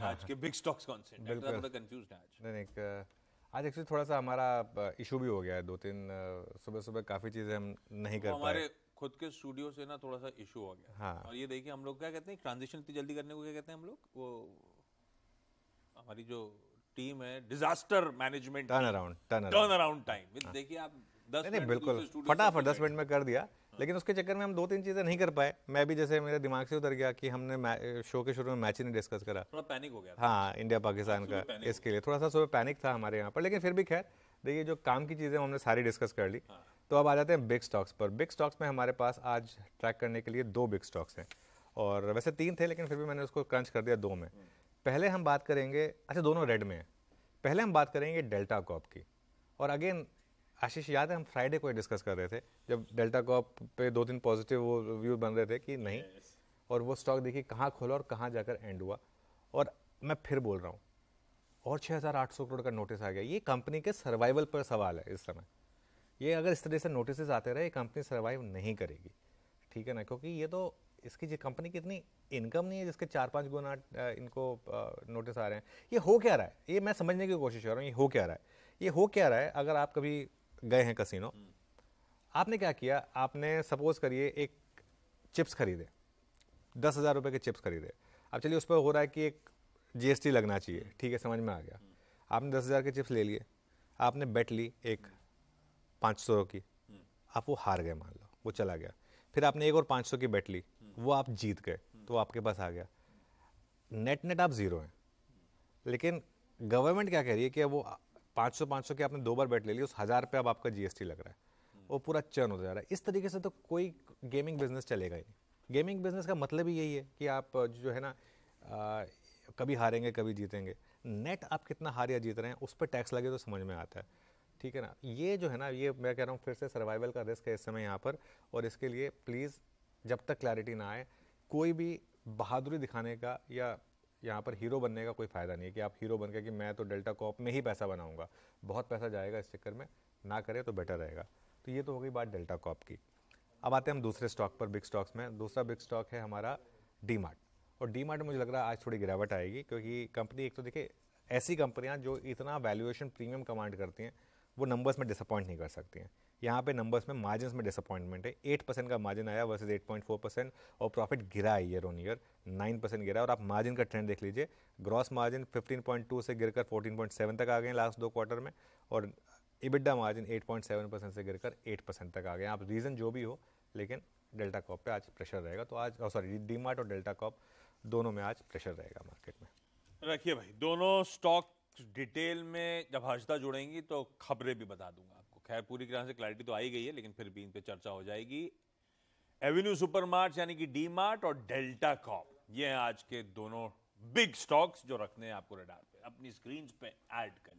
आज के big stocks कौन से? बिल्कुल। थोड़ा कंफ्यूज है आज। नहीं नहीं, आज एक्चुअली थोड़ा सा हमारा इशू भी हो गया है, 2-3 सुबह सुबह काफ़ी चीज़ें हम नहीं वो कर पाए। हमारे खुद के स्टूडियो से ना थोड़ा सा इशू हो गया। हाँ। और ये देखिए हम लोग क्या कहते हैं, ट्रांजिशन इतनी जल्दी करने को क्या कहते हैं हम लोग, वो हमारी जो टीम है disaster management turn around time. देखिए आप 10 नहीं मिनट बिल्कुल, दूसरे स्टूडियो फटाफट 10 मिनट में कर दिया। लेकिन उसके चक्कर में हम 2-3 चीज़ें नहीं कर पाए। मैं भी जैसे मेरे दिमाग से उतर गया कि हमने शो के शुरू में मैच ही नहीं डिस्कस करा। थोड़ा पैनिक हो गया था। हाँ, इंडिया पाकिस्तान का, इसके लिए थोड़ा सा सुबह पैनिक था हमारे यहाँ पर। लेकिन फिर भी खैर देखिए, जो काम की चीज़ें हमने सारी डिस्कस कर ली। तो अब आ जाते हैं बिग स्टॉक्स पर। बिग स्टॉक्स में हमारे पास आज ट्रैक करने के लिए 2 बिग स्टॉक्स हैं, और वैसे 3 थे लेकिन फिर भी मैंने उसको क्रंच कर दिया 2 में। पहले हम बात करेंगे, अच्छा दोनों रेड में हैं। पहले हम बात करेंगे डेल्टा कॉर्प की। और अगेन आशीष, याद है हम फ्राइडे को डिस्कस कर रहे थे जब डेल्टा कॉर्प पे 2-3 पॉजिटिव वो व्यू बन रहे थे कि नहीं, और वो स्टॉक देखिए कहाँ खोला और कहाँ जाकर एंड हुआ। और मैं फिर बोल रहा हूँ, और 6,800 करोड़ का नोटिस आ गया। ये कंपनी के सर्वाइवल पर सवाल है इस समय। ये अगर इस तरह से नोटिस आते रहे, कंपनी सर्वाइव नहीं करेगी, ठीक है ना, क्योंकि ये तो इसकी जो कंपनी की इतनी इनकम नहीं है जिसके 4-5 गुना इनको नोटिस आ रहे हैं। ये हो क्या रहा है, ये मैं समझने की कोशिश कर रहा हूँ। ये हो क्या रहा है, ये हो क्या रहा है। अगर आप कभी गए हैं कसिनो, आपने क्या किया, आपने सपोज करिए एक चिप्स खरीदे, 10,000 रुपये के चिप्स खरीदे। अब चलिए उस पर हो रहा है कि एक GST लगना चाहिए, ठीक है, समझ में आ गया। आपने 10,000 के चिप्स ले लिए, आपने बेट ली एक 500 की, आप वो हार गए, मान लो वो चला गया। फिर आपने एक और 500 की बेट ली, वो आप जीत गए, तो आपके पास आ गया। नेट नेट आप जीरो हैं। लेकिन गवर्नमेंट क्या कह रही है कि अब वो 500 की आपने 2 बार बेट ले ली, उस 1,000 पे अब आपका GST लग रहा है, वो पूरा चर्न हो जा रहा है। इस तरीके से तो कोई गेमिंग बिजनेस चलेगा ही नहीं। गेमिंग बिजनेस का मतलब ही यही है कि आप जो है ना, कभी हारेंगे कभी जीतेंगे। नेट आप कितना हार या जीत रहे हैं उस पर टैक्स लगे तो समझ में आता है, ठीक है ना। ये जो है ना, ये मैं कह रहा हूँ फिर से सर्वाइवल का रिस्क है इस समय यहाँ पर। और इसके लिए प्लीज़ जब तक क्लैरिटी ना आए, कोई भी बहादुरी दिखाने का या यहाँ पर हीरो बनने का कोई फ़ायदा नहीं है कि आप हीरो बन के कि मैं तो डेल्टा कॉर्प में ही पैसा बनाऊंगा। बहुत पैसा जाएगा इस चक्कर में, ना करें तो बेटर रहेगा। तो ये तो हो गई बात डेल्टा कॉर्प की। अब आते हैं हम दूसरे स्टॉक पर, बिग स्टॉक्स में। दूसरा बिग स्टॉक है हमारा डीमार्ट। और डीमार्ट में मुझे लग रहा है आज थोड़ी गिरावट आएगी, क्योंकि कंपनी, एक तो देखिए ऐसी कंपनियां जो इतना वैल्यूएशन प्रीमियम कमांड करती हैं, वो नंबर्स में डिसअपॉइंट नहीं कर सकती हैं। यहाँ पे नंबर्स में, मार्जिन में डिसअपॉइंटमेंट है। 8% का मार्जिन आया वर्सेज 8.4%, और प्रॉफिट गिरा है ईयर ऑन ईयर 9% गिरा है। और आप मार्जिन का ट्रेंड देख लीजिए, ग्रॉस मार्जिन 15.2 से गिरकर 14.7 तक आ गए लास्ट 2 क्वार्टर में, और EBITDA मार्जिन 8.7% से गिरकर 8% तक आ गए। आप रीज़न जो भी हो, लेकिन डेल्टा कॉप पे आज प्रेशर रहेगा। तो आज सॉरी, डीमार्ट और डेल्टा कॉप दोनों में आज प्रेशर रहेगा मार्केट में। रखिए भाई, दोनों स्टॉक डिटेल में जब हर्षदा जुड़ेंगी तो खबरें भी बता दूंगा आपको। खैर पूरी तरह से क्लैरिटी तो आ ही गई है, लेकिन फिर भी इन पे चर्चा हो जाएगी। एवेन्यू सुपरमार्ट यानी कि डीमार्ट और डेल्टा कॉप, ये हैं आज के दोनों बिग स्टॉक्स जो रखने हैं आपको रडार पे। अपनी स्क्रीन पे ऐड कर